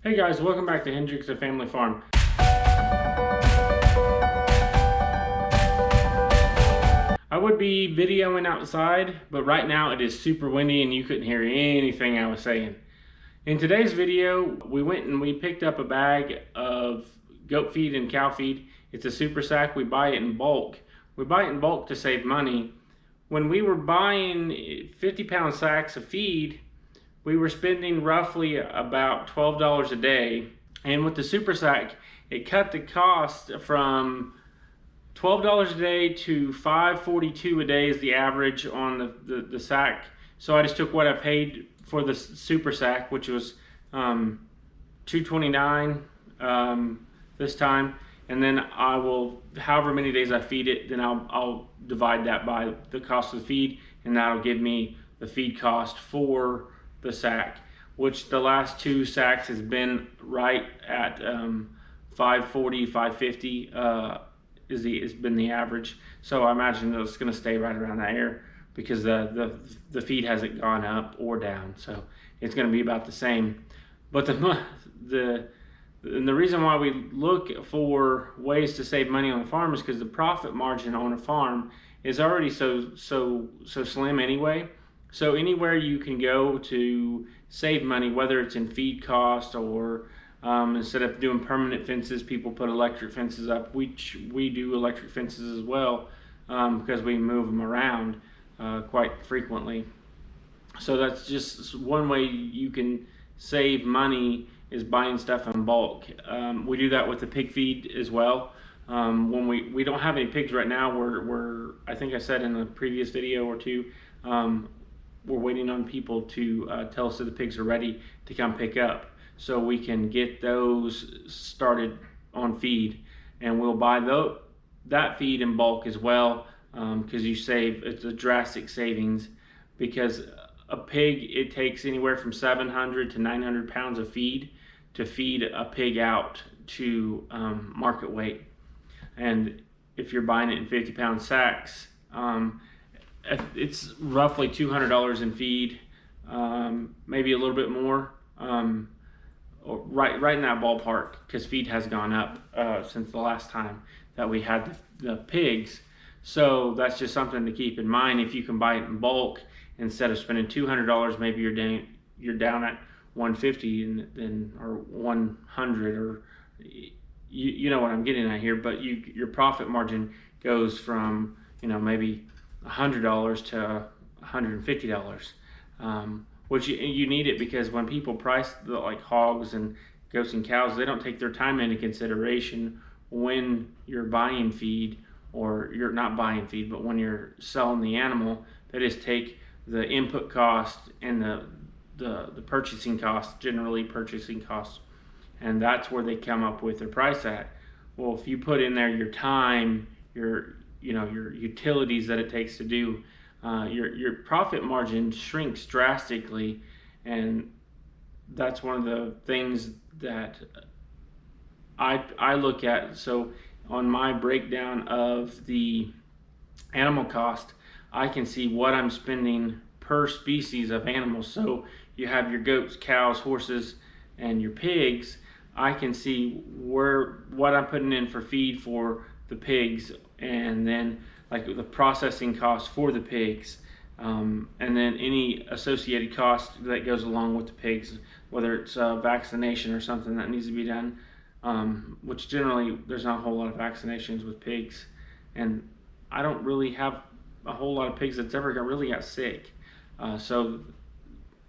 Hey guys, welcome back to Hendrix the Family Farm. I would be videoing outside, but right now it is super windy and you couldn't hear anything I was saying. In today's video, we went and we picked up a bag of goat feed and cow feed. It's a super sack. We buy it in bulk. We buy it in bulk to save money. When we were buying 50-pound sacks of feed, we were spending roughly about $12 a day. And with the super sack, it cut the cost from $12 a day to $5.42 a day is the average on the sack. So I just took what I paid for the super sack, which was $2.29 this time, and then I will, however many days I feed it, then I'll divide that by the cost of the feed, and that'll give me the feed cost for the sack, which the last two sacks has been right at $5.40, $5.50 has been the average. So I imagine it's going to stay right around that area because the feed hasn't gone up or down, so it's going to be about the same. But the reason why we look for ways to save money on the farm is because the profit margin on a farm is already so slim anyway. So anywhere you can go to save money, whether it's in feed cost or instead of doing permanent fences, people put electric fences up. We do electric fences as well because we move them around quite frequently. So that's just one way you can save money, is buying stuff in bulk. We do that with the pig feed as well. When we don't have any pigs right now, we're I think I said in a previous video or two, we're waiting on people to tell us that the pigs are ready to come pick up, so we can get those started on feed, and we'll buy that feed in bulk as well, because it's a drastic savings. Because a pig, it takes anywhere from 700 to 900 pounds of feed to feed a pig out to market weight. And if you're buying it in 50-pound sacks, it's roughly $200 in feed, maybe a little bit more, or right in that ballpark, because feed has gone up since the last time that we had the pigs. So that's just something to keep in mind. If you can buy it in bulk, instead of spending $200, maybe you're down at $150 or $100, or you know what I'm getting at here. But your profit margin goes from maybe $100 to $150, which you need it, because when people price like hogs and goats and cows, they don't take their time into consideration when you're buying feed, or you're not buying feed, but when you're selling the animal. They just take the input cost and the purchasing cost, generally purchasing costs, and that's where they come up with their price at. Well, if you put in there your time, your utilities that it takes to do, your profit margin shrinks drastically. And that's one of the things that I look at. So on my breakdown of the animal cost, I can see what I'm spending per species of animals. So you have your goats, cows, horses, and your pigs. I can see what I'm putting in for feed for the pigs, and then like the processing costs for the pigs, and then any associated cost that goes along with the pigs, whether it's vaccination or something that needs to be done, which generally there's not a whole lot of vaccinations with pigs, and I don't really have a whole lot of pigs that's ever really got sick.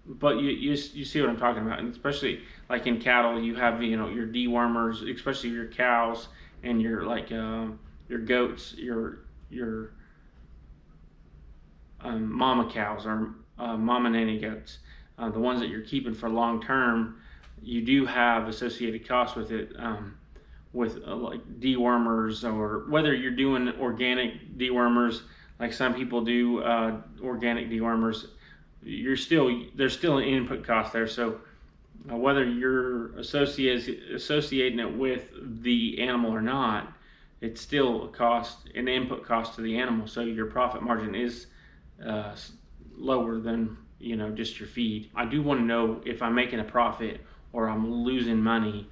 But you see what I'm talking about. And especially like in cattle, you have your dewormers, especially your cows and your goats, your mama cows or mama nanny goats, the ones that you're keeping for long term. You do have associated costs with it, with like dewormers, or whether you're doing organic dewormers like some people do, organic dewormers, there's still an input cost there. So whether you're associating it with the animal or not, it's still a cost, an input cost to the animal. So your profit margin is lower than just your feed. I do want to know if I'm making a profit or I'm losing money.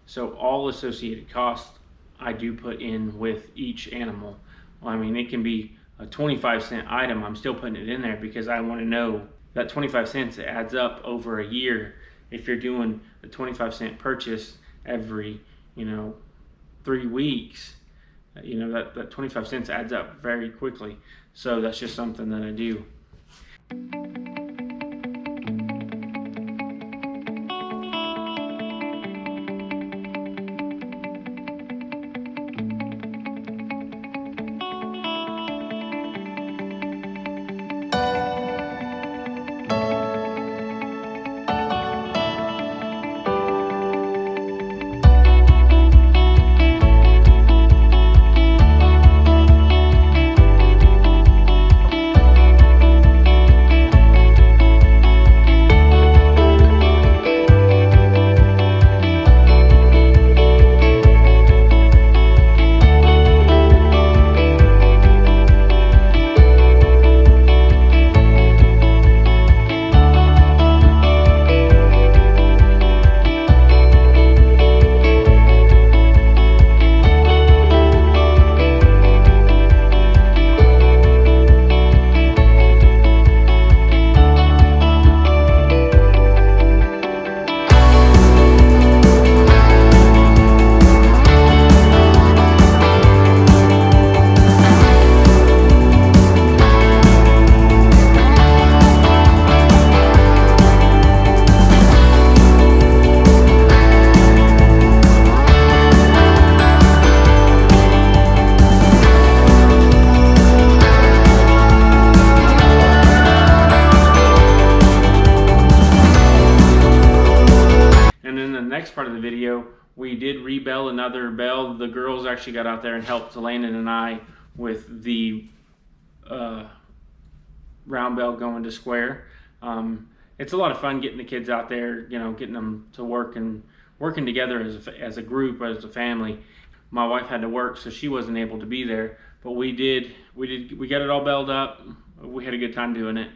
So all associated costs I do put in with each animal. I mean, it can be a 25-cent item, I'm still putting it in there because I want to know that 25 cents adds up over a year. If you're doing a 25-cent purchase every 3 weeks, that 25 cents adds up very quickly. So that's just something that I do. Next part of the video, we did rebale another bale. The girls actually got out there and helped Landon and I with the round bale going to square. It's a lot of fun getting the kids out there, getting them to work and working together as a group, as a family. My wife had to work, so she wasn't able to be there, but we got it all baled up. We had a good time doing it.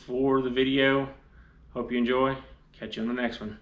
for the video. Hope you enjoy. Catch you on the next one.